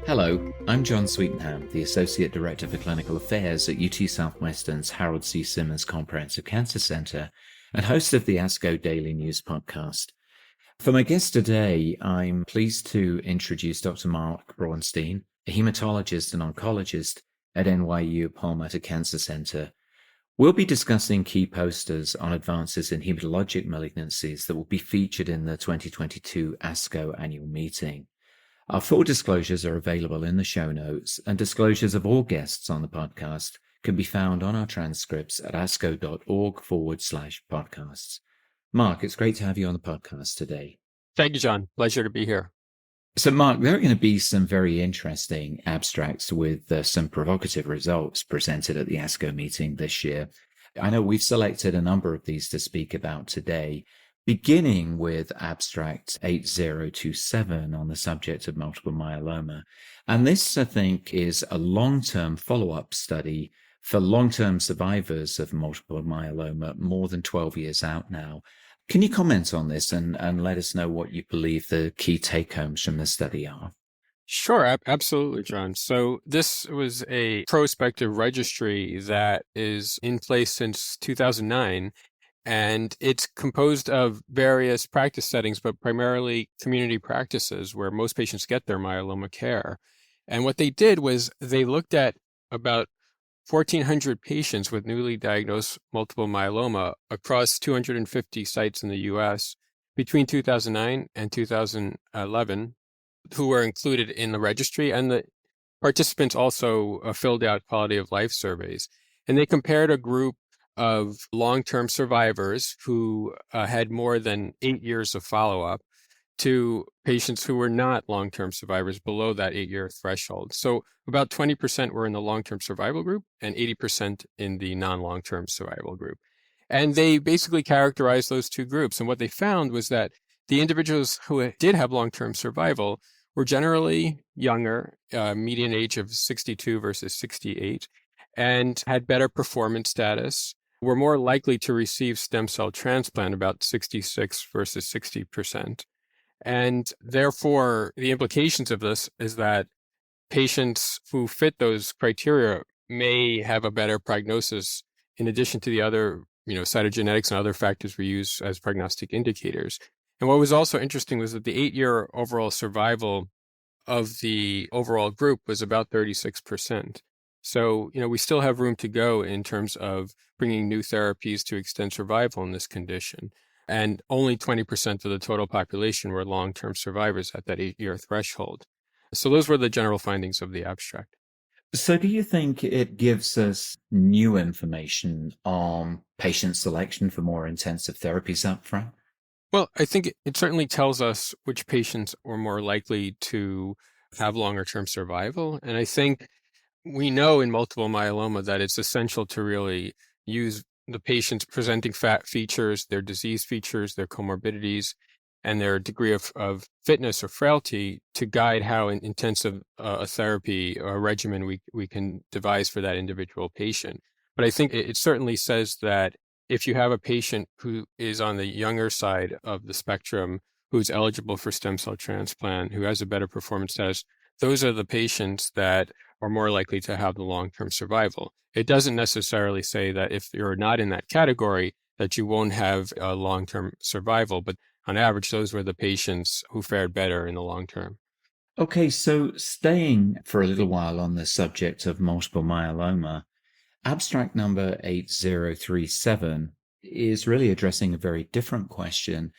Hello, I'm John Sweetenham, the Associate Director for Clinical Affairs at UT Southwestern's Harold C. Simmons Comprehensive Cancer Center and host of the ASCO Daily News podcast. For my guest today, I'm pleased to introduce Dr. Marc Braunstein, a hematologist and oncologist at NYU Perlmutter Cancer Center. We'll be discussing key posters on advances in hematologic malignancies that will be featured in the 2022 ASCO Annual Meeting. Our full disclosures are available in the show notes, and disclosures of all guests on the podcast can be found on our transcripts at asco.org/podcasts. Marc, it's great to have you on the podcast today. Thank you, John. Pleasure to be here. So, Marc, there are going to be some very interesting abstracts with some provocative results presented at the ASCO meeting this year. I know we've selected a number of these to speak about today, beginning with abstract 8027 on the subject of multiple myeloma. And this, I think, is a long-term follow-up study for long-term survivors of multiple myeloma, more than 12 years out now. Can you comment on this and let us know what you believe the key take-homes from the study are? Sure, absolutely, John. So this was a prospective registry that is in place since 2009. And it's composed of various practice settings, but primarily community practices where most patients get their myeloma care. And what they did was they looked at about 1,400 patients with newly diagnosed multiple myeloma across 250 sites in the U.S. between 2009 and 2011, who were included in the registry. And the participants also filled out quality of life surveys. And they compared a group of long-term survivors who had more than 8 years of follow-up to patients who were not long-term survivors below that 8-year threshold. So about 20% were in the long-term survival group and 80% in the non-long-term survival group. And they basically characterized those two groups. And what they found was that the individuals who did have long-term survival were generally younger, median age of 62 versus 68, and had better performance status, were more likely to receive stem cell transplant, about 66 versus 60%. And therefore, the implications of this is that patients who fit those criteria may have a better prognosis in addition to the other, cytogenetics and other factors we use as prognostic indicators. And what was also interesting was that the 8-year overall survival of the overall group was about 36%. So, we still have room to go in terms of bringing new therapies to extend survival in this condition. And only 20% of the total population were long-term survivors at that 8-year threshold. So those were the general findings of the abstract. So do you think it gives us new information on patient selection for more intensive therapies up front? Well, I think it certainly tells us which patients were more likely to have longer-term survival. And I think we know in multiple myeloma that it's essential to really use the patient's presenting features, their disease features, their comorbidities, and their degree of fitness or frailty to guide how intensive a therapy or a regimen we can devise for that individual patient. But I think it certainly says that if you have a patient who is on the younger side of the spectrum, who's eligible for stem cell transplant, who has a better performance status, those are the patients that are more likely to have the long-term survival. It doesn't necessarily say that if you're not in that category, that you won't have a long-term survival, but on average, those were the patients who fared better in the long term. Okay, so staying for a little while on the subject of multiple myeloma, abstract number 8037 is really addressing a very different question,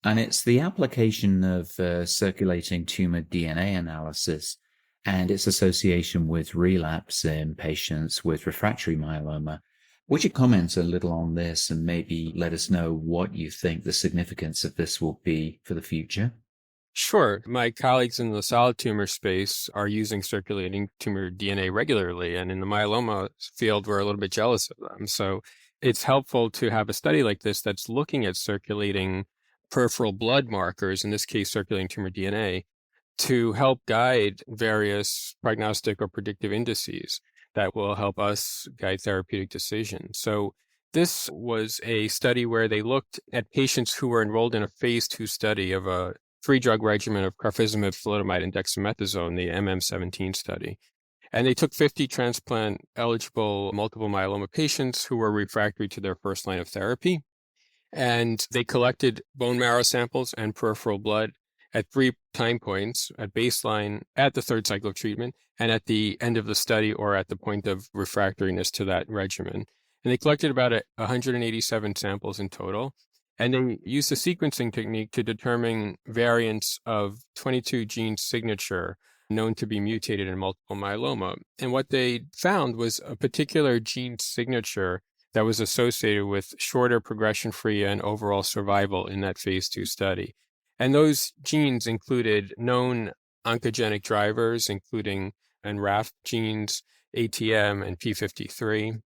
and it's the application of circulating tumor DNA analysis and its association with relapse in patients with refractory myeloma. Would you comment a little on this and maybe let us know what you think the significance of this will be for the future? Sure. My colleagues in the solid tumor space are using circulating tumor DNA regularly, and in the myeloma field, we're a little bit jealous of them. So it's helpful to have a study like this that's looking at circulating peripheral blood markers, in this case, circulating tumor DNA, to help guide various prognostic or predictive indices that will help us guide therapeutic decisions. So This was a study where they looked at patients who were enrolled in a phase 2 study of a 3-drug regimen of carfilzomib, flutamide, and dexamethasone, the MM17 study. And they took 50 transplant-eligible multiple myeloma patients who were refractory to their first line of therapy. And they collected bone marrow samples and peripheral blood at 3 time points, at baseline, at the 3rd cycle of treatment, and at the end of the study or at the point of refractoriness to that regimen. And they collected about 187 samples in total. And they used a sequencing technique to determine variants of 22 gene signature known to be mutated in multiple myeloma. And what they found was a particular gene signature that was associated with shorter progression-free and overall survival in that phase 2 study. And those genes included known oncogenic drivers, including NRAF genes, ATM, and P53.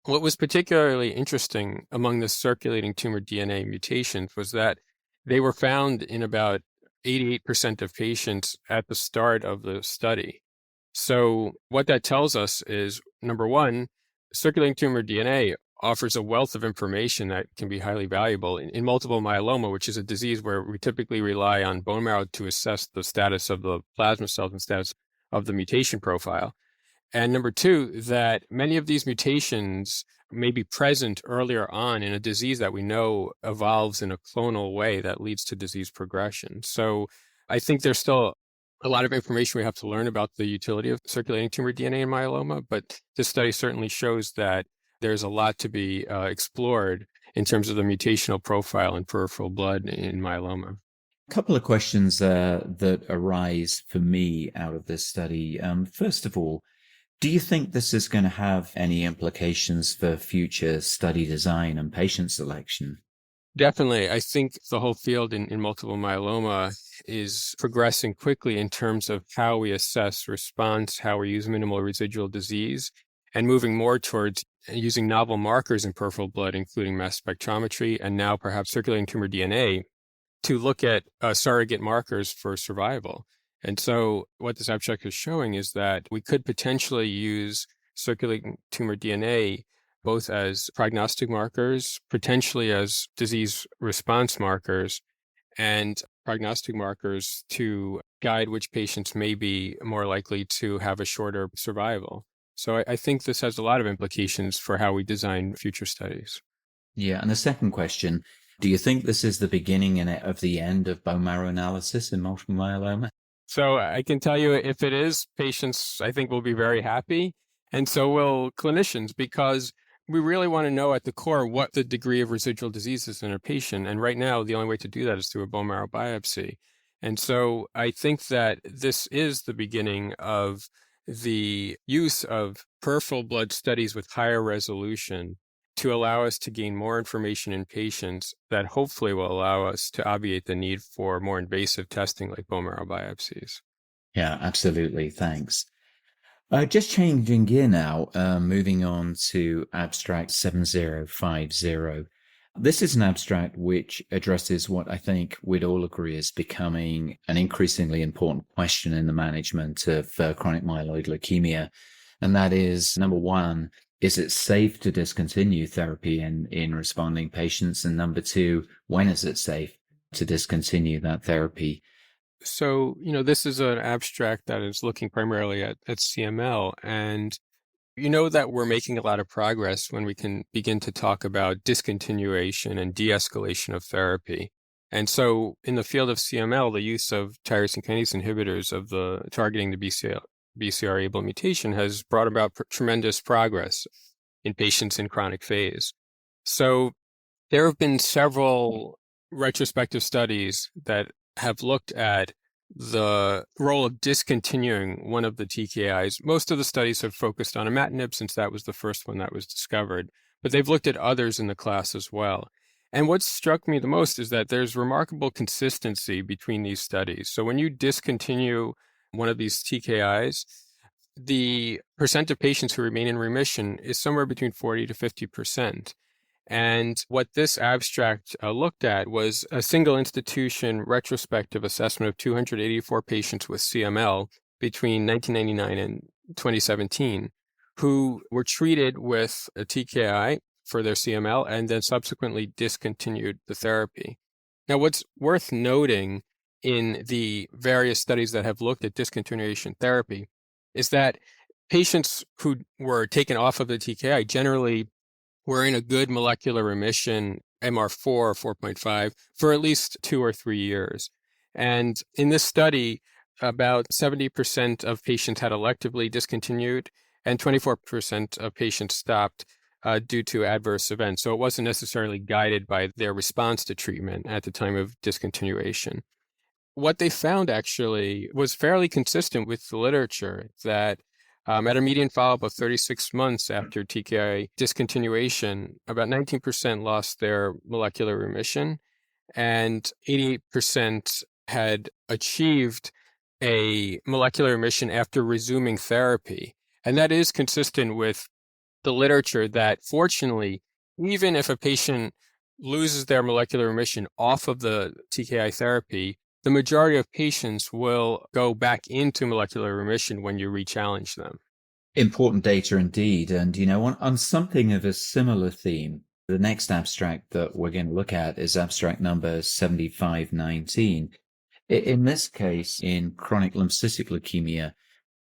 What was particularly interesting among the circulating tumor DNA mutations was that they were found in about 88% of patients at the start of the study. So what that tells us is, number one, circulating tumor DNA offers a wealth of information that can be highly valuable in multiple myeloma, which is a disease where we typically rely on bone marrow to assess the status of the plasma cells and status of the mutation profile. And number two, that many of these mutations may be present earlier on in a disease that we know evolves in a clonal way that leads to disease progression. So I think there's still a lot of information we have to learn about the utility of circulating tumor DNA in myeloma, but this study certainly shows that there's a lot to be explored in terms of the mutational profile in peripheral blood in myeloma. A couple of questions that arise for me out of this study. First of all, do you think this is going to have any implications for future study design and patient selection? Definitely. I think the whole field in multiple myeloma is progressing quickly in terms of how we assess response, how we use minimal residual disease, and moving more towards using novel markers in peripheral blood, including mass spectrometry, and now perhaps circulating tumor DNA, to look at surrogate markers for survival. And so what this abstract is showing is that we could potentially use circulating tumor DNA both as prognostic markers, potentially as disease response markers, and prognostic markers to guide which patients may be more likely to have a shorter survival. So I think this has a lot of implications for how we design future studies. Yeah, and the second question, do you think this is the beginning of the end of bone marrow analysis in multiple myeloma? So I can tell you, if it is, patients, I think, will be very happy. And so will clinicians, because we really want to know at the core what the degree of residual disease is in a patient. And right now, the only way to do that is through a bone marrow biopsy. And so I think that this is the beginning of the use of peripheral blood studies with higher resolution to allow us to gain more information in patients that hopefully will allow us to obviate the need for more invasive testing like bone marrow biopsies. Yeah, absolutely. Thanks. Just changing gear now, moving on to abstract 7050. This is an abstract which addresses what I think we'd all agree is becoming an increasingly important question in the management of chronic myeloid leukemia. And that is, number one, is it safe to discontinue therapy in responding patients? And number two, when is it safe to discontinue that therapy? So, this is an abstract that is looking primarily at CML. And you know that we're making a lot of progress when we can begin to talk about discontinuation and de-escalation of therapy. And so in the field of CML, the use of tyrosine kinase inhibitors of the targeting the BCR-ABL mutation has brought about tremendous progress in patients in chronic phase. So there have been several retrospective studies that have looked at the role of discontinuing one of the TKIs. Most of the studies have focused on imatinib since that was the first one that was discovered, but they've looked at others in the class as well. And what struck me the most is that there's remarkable consistency between these studies. So when you discontinue one of these TKIs, the percent of patients who remain in remission is somewhere between 40 to 50%. And what this abstract looked at was a single institution retrospective assessment of 284 patients with CML between 1999 and 2017 who were treated with a TKI for their CML and then subsequently discontinued the therapy. Now, what's worth noting in the various studies that have looked at discontinuation therapy is that patients who were taken off of the TKI generally were in a good molecular remission, MR4 or 4.5, for at least 2 or 3 years. And in this study, about 70% of patients had electively discontinued, and 24% of patients stopped due to adverse events. So it wasn't necessarily guided by their response to treatment at the time of discontinuation. What they found actually was fairly consistent with the literature that at a median follow-up of 36 months after TKI discontinuation, about 19% lost their molecular remission, and 88% had achieved a molecular remission after resuming therapy. And that is consistent with the literature that, fortunately, even if a patient loses their molecular remission off of the TKI therapy, the majority of patients will go back into molecular remission when you re-challenge them. Important data indeed. And, on something of a similar theme, the next abstract that we're going to look at is abstract number 7519. In this case, in chronic lymphocytic leukemia,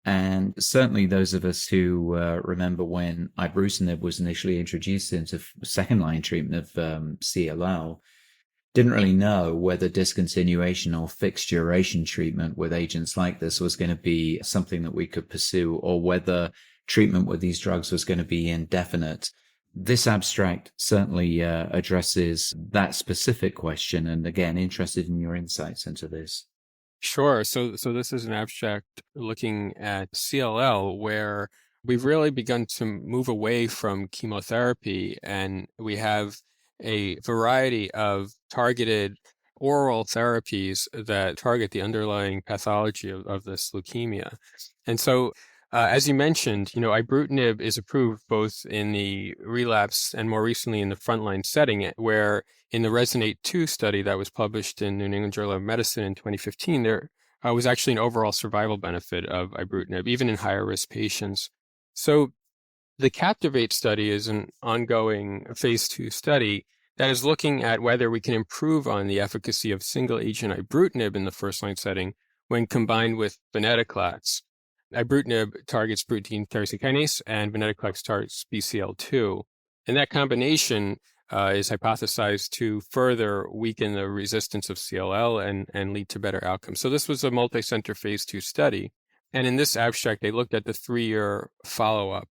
and certainly those of us who remember when ibrutinib was initially introduced into second-line treatment of CLL, didn't really know whether discontinuation or fixed duration treatment with agents like this was going to be something that we could pursue, or whether treatment with these drugs was going to be indefinite. This abstract certainly addresses that specific question, and again, interested in your insights into this. Sure. So this is an abstract looking at CLL, where we've really begun to move away from chemotherapy, and we have a variety of targeted oral therapies that target the underlying pathology of this leukemia. And so, as you mentioned, ibrutinib is approved both in the relapse and more recently in the frontline setting, where in the RESONATE-2 study that was published in New England Journal of Medicine in 2015, there was actually an overall survival benefit of ibrutinib, even in higher risk patients. So the CAPTIVATE study is an ongoing phase 2 study that is looking at whether we can improve on the efficacy of single agent ibrutinib in the first line setting when combined with venetoclax. Ibrutinib targets protein tyrosine kinase, and venetoclax targets BCL2. And that combination is hypothesized to further weaken the resistance of CLL and lead to better outcomes. So this was a multi-center phase 2 study. And in this abstract, they looked at the 3-year follow-up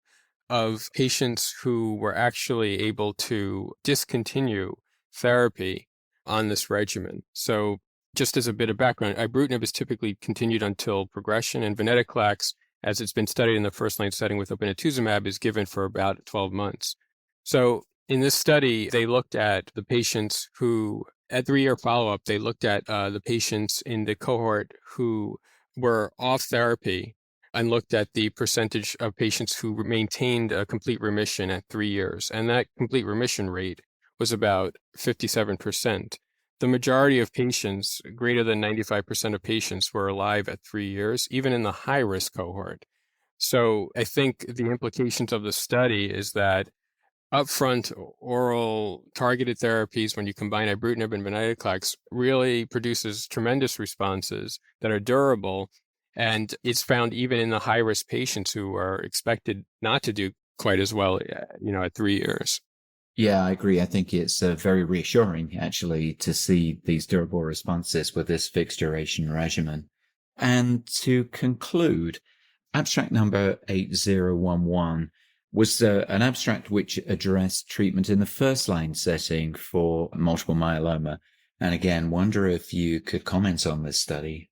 of patients who were actually able to discontinue therapy on this regimen. So just as a bit of background, ibrutinib is typically continued until progression, and venetoclax, as it's been studied in the first-line setting with obinutuzumab, is given for about 12 months. So in this study, they looked at the patients who, at 3-year follow-up, they looked at the patients in the cohort who were off therapy and looked at the percentage of patients who maintained a complete remission at 3 years. And that complete remission rate was about 57%. The majority of patients, greater than 95% of patients, were alive at 3 years, even in the high-risk cohort. So I think the implications of the study is that upfront oral targeted therapies, when you combine ibrutinib and venetoclax, really produces tremendous responses that are durable. And it's found even in the high-risk patients who are expected not to do quite as well, at 3 years. Yeah, I agree. I think it's very reassuring, actually, to see these durable responses with this fixed duration regimen. And to conclude, abstract number 8011 was an abstract which addressed treatment in the first-line setting for multiple myeloma. And again, wonder if you could comment on this study.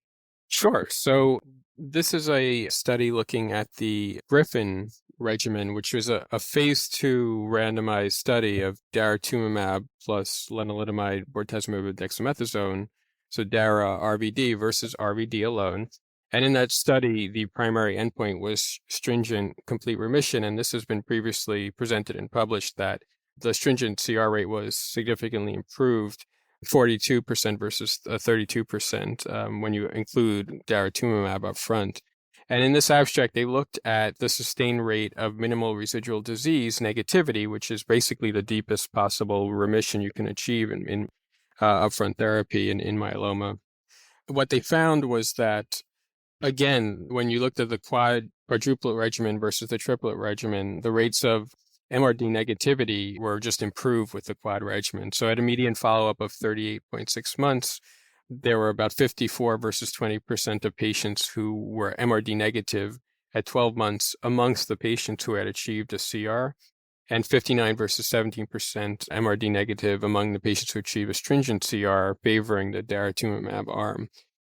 Sure. So this is a study looking at the GRIFFIN regimen, which was a phase 2 randomized study of daratumumab plus lenalidomide, bortezomib, and dexamethasone, so dara RVD versus RVD alone. And in that study, the primary endpoint was stringent complete remission, and this has been previously presented and published that the stringent CR rate was significantly improved, 42% versus 32% when you include daratumumab up front. And in this abstract, they looked at the sustained rate of minimal residual disease negativity, which is basically the deepest possible remission you can achieve in upfront therapy in myeloma. What they found was that, again, when you looked at the quadruplet regimen versus the triplet regimen, the rates of MRD negativity were just improved with the quad regimen. So at a median follow-up of 38.6 months, there were about 54 versus 20% of patients who were MRD negative at 12 months amongst the patients who had achieved a CR, and 59 versus 17% MRD negative among the patients who achieved a stringent CR, favoring the daratumumab arm.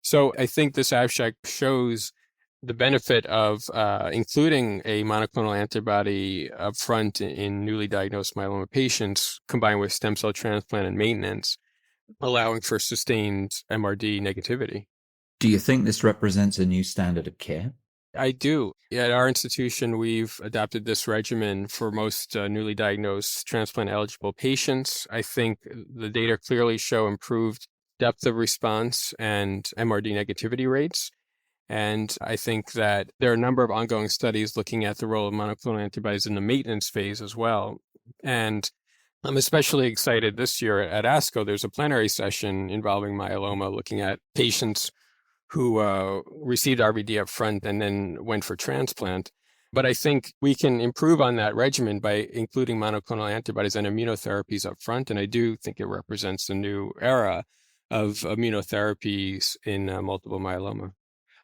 So I think this abstract shows the benefit of including a monoclonal antibody upfront in newly diagnosed myeloma patients, combined with stem cell transplant and maintenance, allowing for sustained MRD negativity. Do you think this represents a new standard of care? I do. At our institution, we've adopted this regimen for most newly diagnosed transplant-eligible patients. I think the data clearly show improved depth of response and MRD negativity rates. And I think that there are a number of ongoing studies looking at the role of monoclonal antibodies in the maintenance phase as well. And I'm especially excited this year at ASCO. There's a plenary session involving myeloma looking at patients who received RVD up front and then went for transplant. But I think we can improve on that regimen by including monoclonal antibodies and immunotherapies up front. And I do think it represents a new era of immunotherapies in multiple myeloma.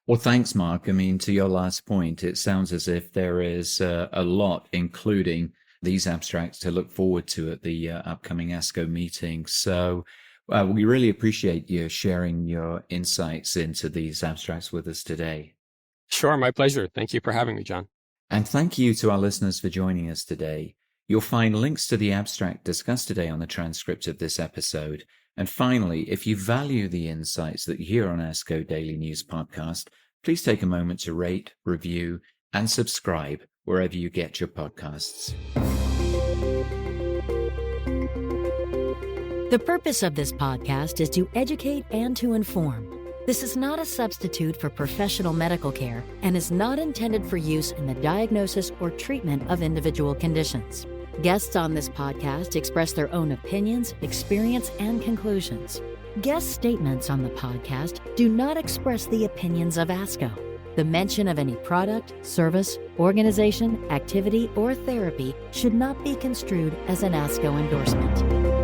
Well, thanks, Marc. I mean, to your last point, it sounds as if there is a lot, including these abstracts, to look forward to at the upcoming ASCO meeting. So we really appreciate you sharing your insights into these abstracts with us today. Sure, my pleasure. Thank you for having me, John. And thank you to our listeners for joining us today. You'll find links to the abstract discussed today on the transcript of this episode. And finally, if you value the insights that you hear on ASCO Daily News Podcast, please take a moment to rate, review, and subscribe wherever you get your podcasts. The purpose of this podcast is to educate and to inform. This is not a substitute for professional medical care and is not intended for use in the diagnosis or treatment of individual conditions. Guests on this podcast express their own opinions, experience, and conclusions. Guest statements on the podcast do not express the opinions of ASCO. The mention of any product, service, organization, activity, or therapy should not be construed as an ASCO endorsement.